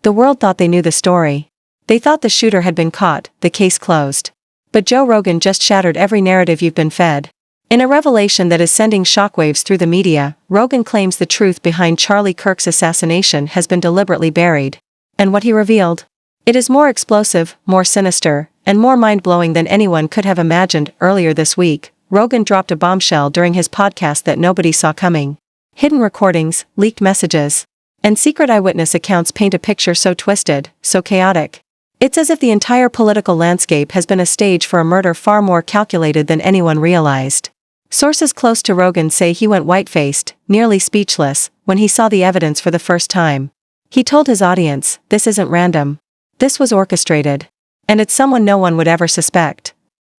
The world thought they knew the story. They thought the shooter had been caught, the case closed. But Joe Rogan just shattered every narrative you've been fed. In a revelation that is sending shockwaves through the media, Rogan claims the truth behind Charlie Kirk's assassination has been deliberately buried. And what he revealed? It is more explosive, more sinister, and more mind-blowing than anyone could have imagined. Earlier this week, Rogan dropped a bombshell during his podcast that nobody saw coming. Hidden recordings, leaked messages, and secret eyewitness accounts paint a picture so twisted, so chaotic. It's as if the entire political landscape has been a stage for a murder far more calculated than anyone realized. Sources close to Rogan say he went white-faced, nearly speechless, when he saw the evidence for the first time. He told his audience, "This isn't random. This was orchestrated. And it's someone no one would ever suspect."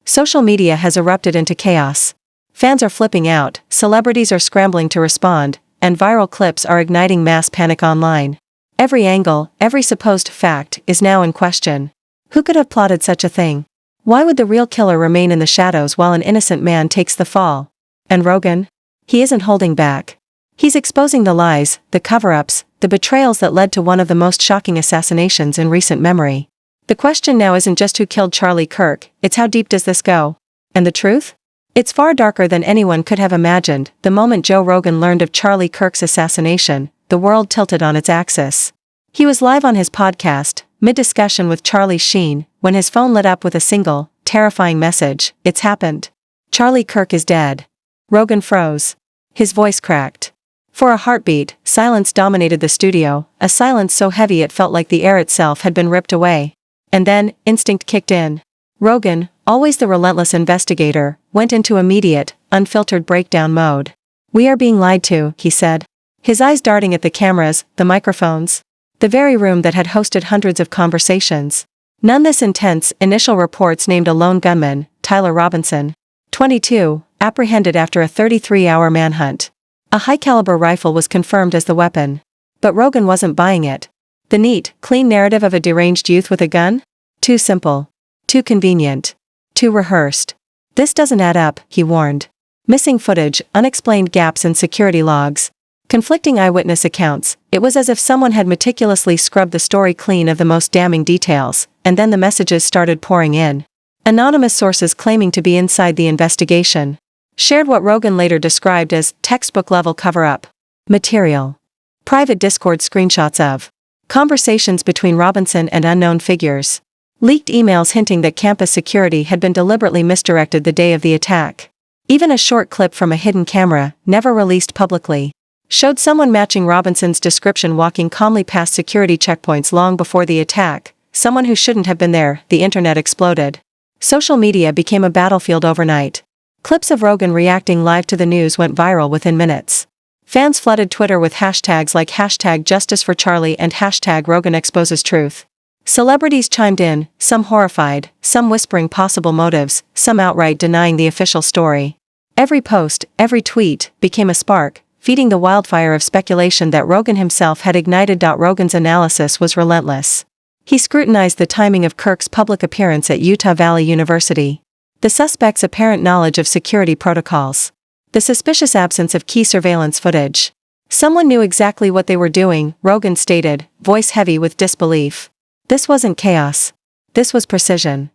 Social media has erupted into chaos. Fans are flipping out, celebrities are scrambling to respond, and viral clips are igniting mass panic online. Every angle, every supposed fact, is now in question. Who could have plotted such a thing? Why would the real killer remain in the shadows while an innocent man takes the fall? And Rogan? He isn't holding back. He's exposing the lies, the cover-ups, the betrayals that led to one of the most shocking assassinations in recent memory. The question now isn't just who killed Charlie Kirk, it's how deep does this go? And the truth? It's far darker than anyone could have imagined. The moment Joe Rogan learned of Charlie Kirk's assassination, the world tilted on its axis. He was live on his podcast, mid-discussion with Charlie Sheen, when his phone lit up with a single, terrifying message: "It's happened. Charlie Kirk is dead." Rogan froze. His voice cracked. For a heartbeat, silence dominated the studio, a silence so heavy it felt like the air itself had been ripped away. And then, instinct kicked in. Rogan, always the relentless investigator, went into immediate, unfiltered breakdown mode. "We are being lied to," he said. His eyes darting at the cameras, the microphones. The very room that had hosted hundreds of conversations. None this intense. Initial reports named a lone gunman, Tyler Robinson, 22, apprehended after a 33-hour manhunt. A high-caliber rifle was confirmed as the weapon. But Rogan wasn't buying it. The neat, clean narrative of a deranged youth with a gun? Too simple. Too convenient. Too rehearsed. This doesn't add up, he warned. Missing footage, unexplained gaps in security logs. Conflicting eyewitness accounts. It was as if someone had meticulously scrubbed the story clean of the most damning details, and then the messages started pouring in. Anonymous sources claiming to be inside the investigation shared what Rogan later described as textbook-level cover-up material. Private Discord screenshots of conversations between Robinson and unknown figures. Leaked emails hinting that campus security had been deliberately misdirected the day of the attack. Even a short clip from a hidden camera, never released publicly, showed someone matching Robinson's description walking calmly past security checkpoints long before the attack, someone who shouldn't have been there. The internet exploded. Social media became a battlefield overnight. Clips of Rogan reacting live to the news went viral within minutes. Fans flooded Twitter with hashtags like #JusticeForCharlie and #RoganExposesTruth. Celebrities chimed in, some horrified, some whispering possible motives, some outright denying the official story. Every post, every tweet, became a spark, feeding the wildfire of speculation that Rogan himself had ignited. Rogan's analysis was relentless. He scrutinized the timing of Kirk's public appearance at Utah Valley University. The suspect's apparent knowledge of security protocols. The suspicious absence of key surveillance footage. Someone knew exactly what they were doing, Rogan stated, voice heavy with disbelief. This wasn't chaos. This was precision.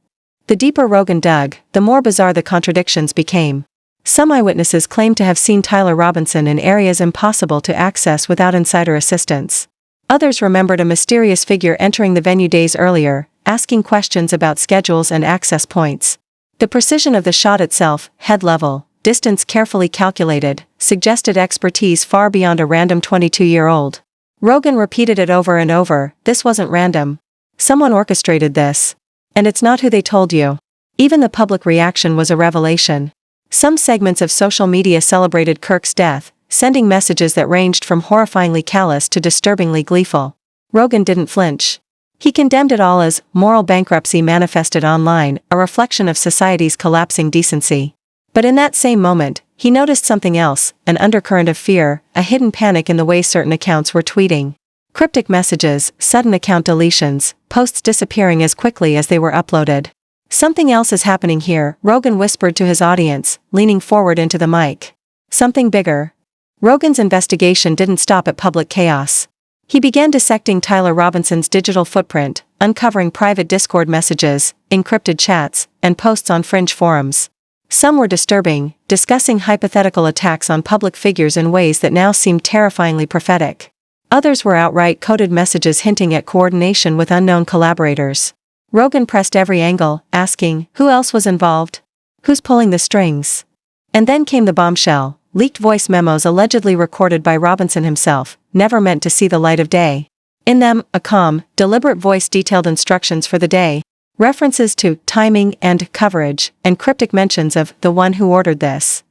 The deeper Rogan dug, the more bizarre the contradictions became. Some eyewitnesses claimed to have seen Tyler Robinson in areas impossible to access without insider assistance. Others remembered a mysterious figure entering the venue days earlier, asking questions about schedules and access points. The precision of the shot itself, head level, distance carefully calculated, suggested expertise far beyond a random 22-year-old. Rogan repeated it over and over, this wasn't random. Someone orchestrated this. And it's not who they told you. Even the public reaction was a revelation. Some segments of social media celebrated Kirk's death, sending messages that ranged from horrifyingly callous to disturbingly gleeful. Rogan didn't flinch. He condemned it all as moral bankruptcy manifested online, a reflection of society's collapsing decency. But in that same moment, he noticed something else, an undercurrent of fear, a hidden panic in the way certain accounts were tweeting. Cryptic messages, sudden account deletions, posts disappearing as quickly as they were uploaded. Something else is happening here, Rogan whispered to his audience, leaning forward into the mic. Something bigger. Rogan's investigation didn't stop at public chaos. He began dissecting Tyler Robinson's digital footprint, uncovering private Discord messages, encrypted chats, and posts on fringe forums. Some were disturbing, discussing hypothetical attacks on public figures in ways that now seemed terrifyingly prophetic. Others were outright coded messages hinting at coordination with unknown collaborators. Rogan pressed every angle, asking, who else was involved? Who's pulling the strings? And then came the bombshell: leaked voice memos allegedly recorded by Robinson himself, never meant to see the light of day. In them, a calm, deliberate voice detailed instructions for the day, references to timing and coverage, and cryptic mentions of the one who ordered this.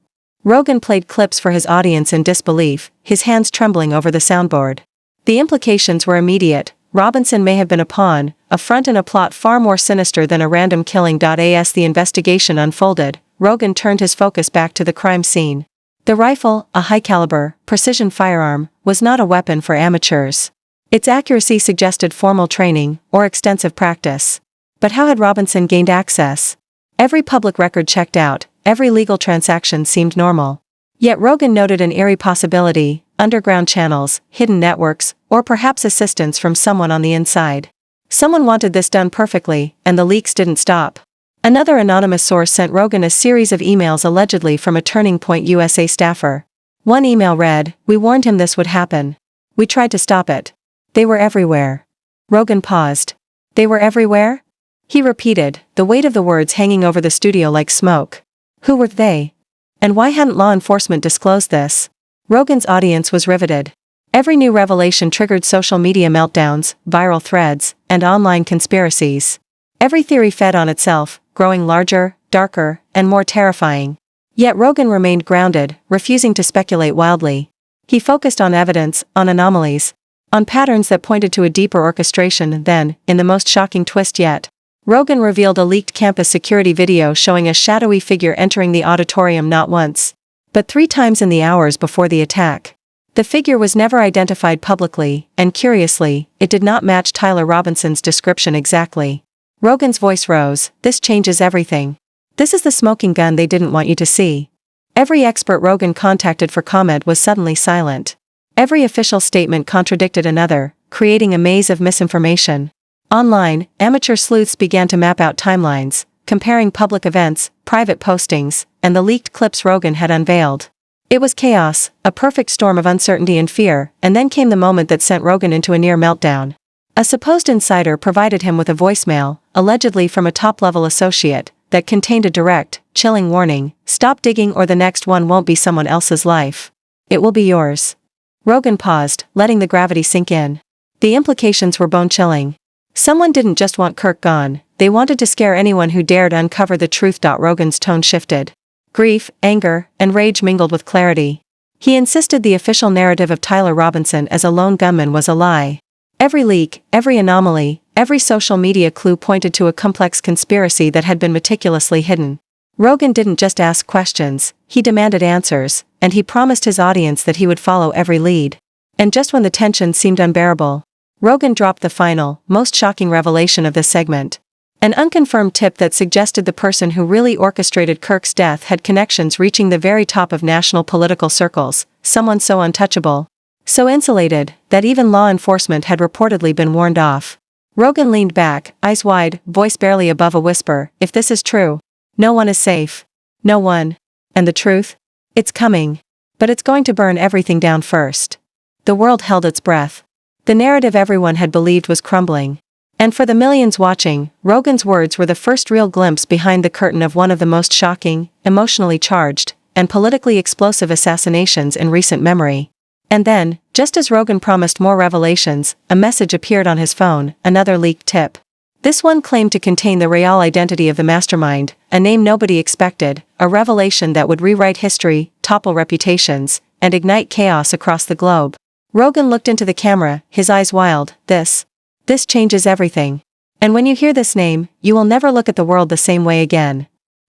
Rogan played clips for his audience in disbelief, his hands trembling over the soundboard. The implications were immediate. Robinson may have been a pawn, a front in a plot far more sinister than a random killing. As the investigation unfolded, Rogan turned his focus back to the crime scene. The rifle, a high-caliber, precision firearm, was not a weapon for amateurs. Its accuracy suggested formal training, or extensive practice. But how had Robinson gained access? Every public record checked out, every legal transaction seemed normal. Yet Rogan noted an eerie possibility: underground channels, hidden networks, or perhaps assistance from someone on the inside. Someone wanted this done perfectly, and the leaks didn't stop. Another anonymous source sent Rogan a series of emails allegedly from a Turning Point USA staffer. One email read, "We warned him this would happen. We tried to stop it. They were everywhere." Rogan paused. They were everywhere? He repeated, the weight of the words hanging over the studio like smoke. Who were they? And why hadn't law enforcement disclosed this? Rogan's audience was riveted. Every new revelation triggered social media meltdowns, viral threads, and online conspiracies. Every theory fed on itself, growing larger, darker, and more terrifying. Yet Rogan remained grounded, refusing to speculate wildly. He focused on evidence, on anomalies, on patterns that pointed to a deeper orchestration. Then, in the most shocking twist yet, Rogan revealed a leaked campus security video showing a shadowy figure entering the auditorium not once, but 3 times in the hours before the attack. The figure was never identified publicly, and curiously, it did not match Tyler Robinson's description exactly. Rogan's voice rose, "This changes everything. This is the smoking gun they didn't want you to see." Every expert Rogan contacted for comment was suddenly silent. Every official statement contradicted another, creating a maze of misinformation. Online, amateur sleuths began to map out timelines, comparing public events, private postings, and the leaked clips Rogan had unveiled. It was chaos, a perfect storm of uncertainty and fear, and then came the moment that sent Rogan into a near meltdown. A supposed insider provided him with a voicemail, allegedly from a top-level associate, that contained a direct, chilling warning: stop digging or the next one won't be someone else's life. It will be yours. Rogan paused, letting the gravity sink in. The implications were bone-chilling. Someone didn't just want Kirk gone, they wanted to scare anyone who dared uncover the truth. Rogan's tone shifted. Grief, anger, and rage mingled with clarity. He insisted the official narrative of Tyler Robinson as a lone gunman was a lie. Every leak, every anomaly, every social media clue pointed to a complex conspiracy that had been meticulously hidden. Rogan didn't just ask questions, he demanded answers, and he promised his audience that he would follow every lead. And just when the tension seemed unbearable, Rogan dropped the final, most shocking revelation of this segment. An unconfirmed tip that suggested the person who really orchestrated Kirk's death had connections reaching the very top of national political circles, someone so untouchable, so insulated, that even law enforcement had reportedly been warned off. Rogan leaned back, eyes wide, voice barely above a whisper, "If this is true, no one is safe. No one. And the truth? It's coming. But it's going to burn everything down first." The world held its breath. The narrative everyone had believed was crumbling. And for the millions watching, Rogan's words were the first real glimpse behind the curtain of one of the most shocking, emotionally charged, and politically explosive assassinations in recent memory. And then, just as Rogan promised more revelations, a message appeared on his phone, another leaked tip. This one claimed to contain the real identity of the mastermind, a name nobody expected, a revelation that would rewrite history, topple reputations, and ignite chaos across the globe. Rogan looked into the camera, his eyes wild. This changes everything. And when you hear this name, you will never look at the world the same way again.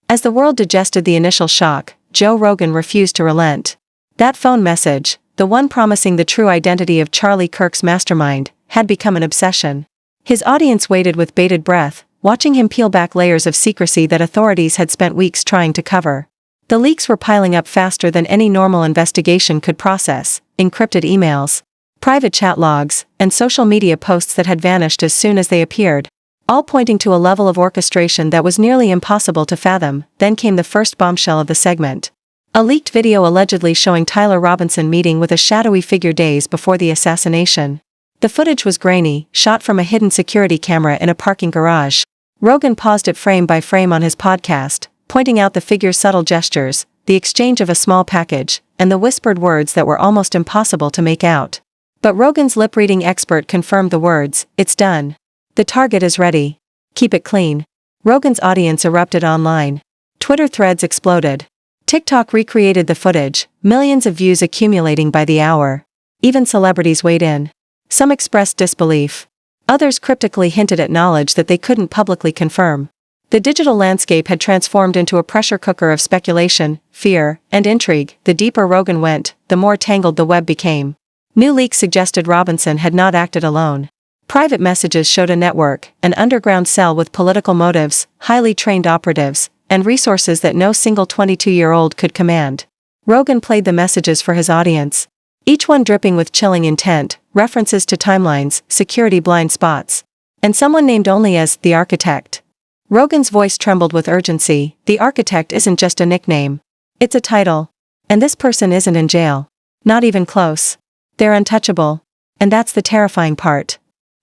As the world digested the initial shock, Joe Rogan refused to relent. That phone message, the one promising the true identity of Charlie Kirk's mastermind, had become an obsession. His audience waited with bated breath, watching him peel back layers of secrecy that authorities had spent weeks trying to cover. The leaks were piling up faster than any normal investigation could process: encrypted emails, private chat logs, and social media posts that had vanished as soon as they appeared, all pointing to a level of orchestration that was nearly impossible to fathom. Then came the first bombshell of the segment. A leaked video allegedly showing Tyler Robinson meeting with a shadowy figure days before the assassination. The footage was grainy, shot from a hidden security camera in a parking garage. Rogan paused it frame by frame on his podcast, pointing out the figure's subtle gestures, the exchange of a small package, and the whispered words that were almost impossible to make out. But Rogan's lip-reading expert confirmed the words, "It's done. The target is ready. Keep it clean." Rogan's audience erupted online. Twitter threads exploded. TikTok recreated the footage, millions of views accumulating by the hour. Even celebrities weighed in. Some expressed disbelief. Others cryptically hinted at knowledge that they couldn't publicly confirm. The digital landscape had transformed into a pressure cooker of speculation, fear, and intrigue. The deeper Rogan went, the more tangled the web became. New leaks suggested Robinson had not acted alone. Private messages showed a network, an underground cell with political motives, highly trained operatives, and resources that no single 22-year-old could command. Rogan played the messages for his audience, each one dripping with chilling intent, references to timelines, security blind spots, and someone named only as the architect. Rogan's voice trembled with urgency. The architect isn't just a nickname. It's a title. And this person isn't in jail. Not even close. They're untouchable. And that's the terrifying part.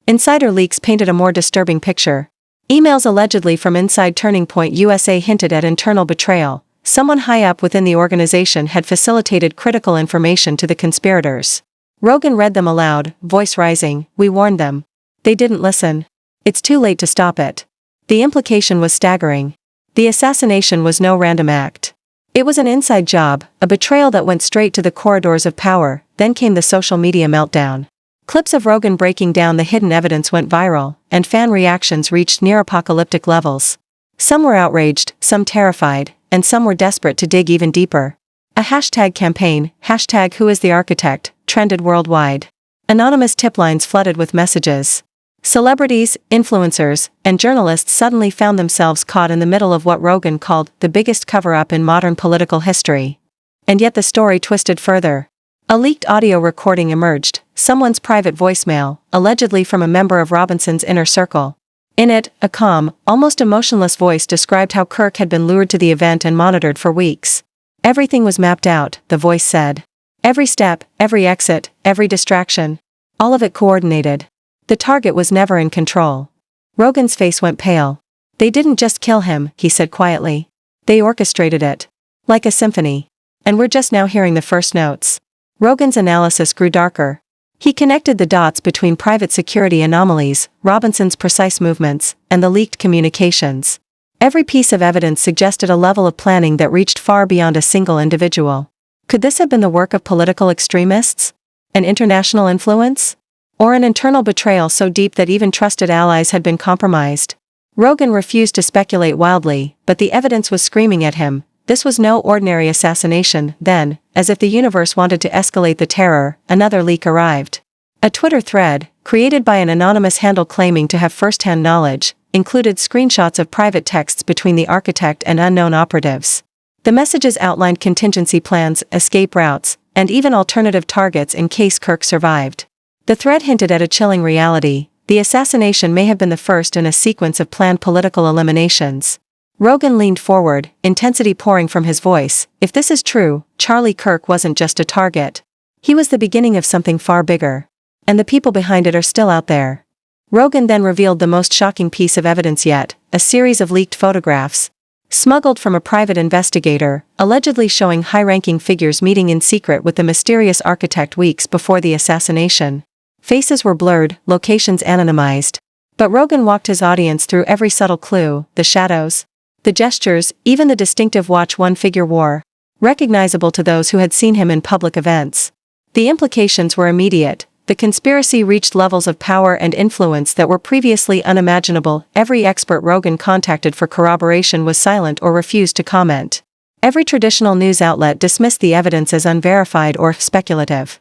Insider leaks painted a more disturbing picture. Emails allegedly from inside Turning Point USA hinted at internal betrayal. Someone high up within the organization had facilitated critical information to the conspirators. Rogan read them aloud, voice rising. "We warned them. They didn't listen. It's too late to stop it." The implication was staggering. The assassination was no random act. It was an inside job, a betrayal that went straight to the corridors of power. Then came the social media meltdown. Clips of Rogan breaking down the hidden evidence went viral, and fan reactions reached near-apocalyptic levels. Some were outraged, some terrified, and some were desperate to dig even deeper. A hashtag campaign, #WhoIsTheArchitect, trended worldwide. Anonymous tip lines flooded with messages. Celebrities, influencers, and journalists suddenly found themselves caught in the middle of what Rogan called the biggest cover-up in modern political history. And yet the story twisted further. A leaked audio recording emerged, someone's private voicemail, allegedly from a member of Robinson's inner circle. In it, a calm, almost emotionless voice described how Kirk had been lured to the event and monitored for weeks. Everything was mapped out, the voice said. Every step, every exit, every distraction. All of it coordinated. The target was never in control. Rogan's face went pale. "They didn't just kill him," he said quietly. "They orchestrated it. Like a symphony. And we're just now hearing the first notes." Rogan's analysis grew darker. He connected the dots between private security anomalies, Robinson's precise movements, and the leaked communications. Every piece of evidence suggested a level of planning that reached far beyond a single individual. Could this have been the work of political extremists? An international influence? Or an internal betrayal so deep that even trusted allies had been compromised? Rogan refused to speculate wildly, but the evidence was screaming at him. This was no ordinary assassination. Then, as if the universe wanted to escalate the terror, another leak arrived. A Twitter thread, created by an anonymous handle claiming to have first-hand knowledge, included screenshots of private texts between the architect and unknown operatives. The messages outlined contingency plans, escape routes, and even alternative targets in case Kirk survived. The thread hinted at a chilling reality. The assassination may have been the first in a sequence of planned political eliminations. Rogan leaned forward, intensity pouring from his voice. "If this is true, Charlie Kirk wasn't just a target. He was the beginning of something far bigger. And the people behind it are still out there." Rogan then revealed the most shocking piece of evidence yet, a series of leaked photographs, smuggled from a private investigator, allegedly showing high-ranking figures meeting in secret with the mysterious architect weeks before the assassination. Faces were blurred, locations anonymized. But Rogan walked his audience through every subtle clue, the shadows, the gestures, even the distinctive watch one figure wore, recognizable to those who had seen him in public events. The implications were immediate. The conspiracy reached levels of power and influence that were previously unimaginable. Every expert Rogan contacted for corroboration was silent or refused to comment. Every traditional news outlet dismissed the evidence as unverified or speculative.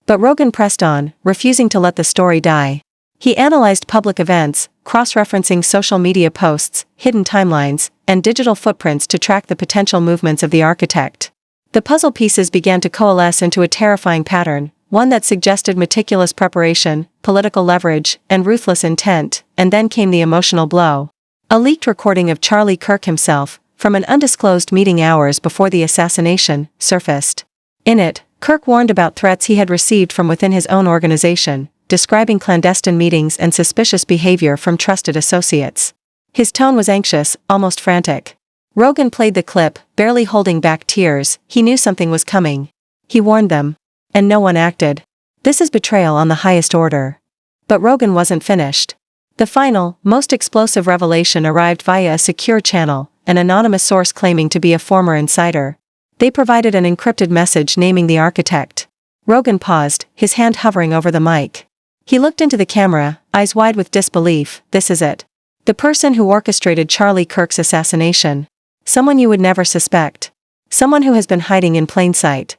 But Rogan pressed on, refusing to let the story die. He analyzed public events, cross-referencing social media posts, hidden timelines, and digital footprints to track the potential movements of the architect. The puzzle pieces began to coalesce into a terrifying pattern. one that suggested meticulous preparation, political leverage, and ruthless intent, and then came the emotional blow. A leaked recording of Charlie Kirk himself, from an undisclosed meeting hours before the assassination, surfaced. In it, Kirk warned about threats he had received from within his own organization, describing clandestine meetings and suspicious behavior from trusted associates. His tone was anxious, almost frantic. Rogan played the clip, barely holding back tears. He knew something was coming. He warned them. And no one acted. This is betrayal on the highest order. But Rogan wasn't finished. The final, most explosive revelation arrived via a secure channel, an anonymous source claiming to be a former insider. They provided an encrypted message naming the architect. Rogan paused, his hand hovering over the mic. He looked into the camera, eyes wide with disbelief. This is it. The person who orchestrated Charlie Kirk's assassination. Someone you would never suspect. Someone who has been hiding in plain sight.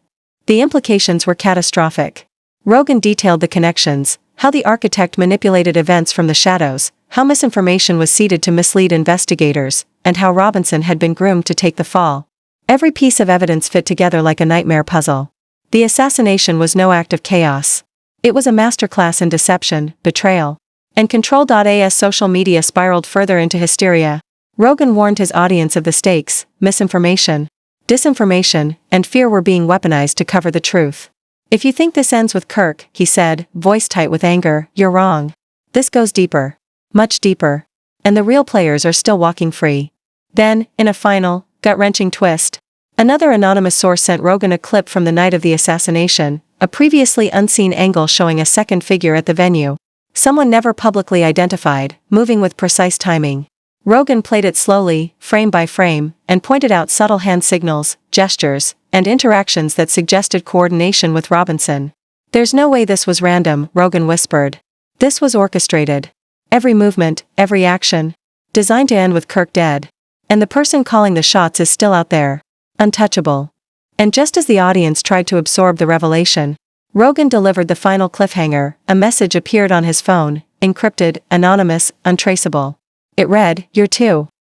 The implications were catastrophic. Rogan detailed the connections, how the architect manipulated events from the shadows, how misinformation was seeded to mislead investigators, and how Robinson had been groomed to take the fall. Every piece of evidence fit together like a nightmare puzzle. The assassination was no act of chaos. It was a masterclass in deception, betrayal, and control. As social media spiraled further into hysteria, Rogan warned his audience of the stakes. Misinformation, disinformation, and fear were being weaponized to cover the truth. If you think this ends with Kirk, he said, voice tight with anger, you're wrong. This goes deeper. Much deeper. And the real players are still walking free. Then, in a final, gut-wrenching twist, another anonymous source sent Rogan a clip from the night of the assassination, a previously unseen angle showing a second figure at the venue. Someone never publicly identified, moving with precise timing. Rogan played it slowly, frame by frame, and pointed out subtle hand signals, gestures, and interactions that suggested coordination with Robinson. There's no way this was random, Rogan whispered. This was orchestrated. Every movement, every action, designed to end with Kirk dead. And the person calling the shots is still out there. Untouchable. And just as the audience tried to absorb the revelation, Rogan delivered the final cliffhanger. A message appeared on his phone, encrypted, anonymous, untraceable. It read, "You're too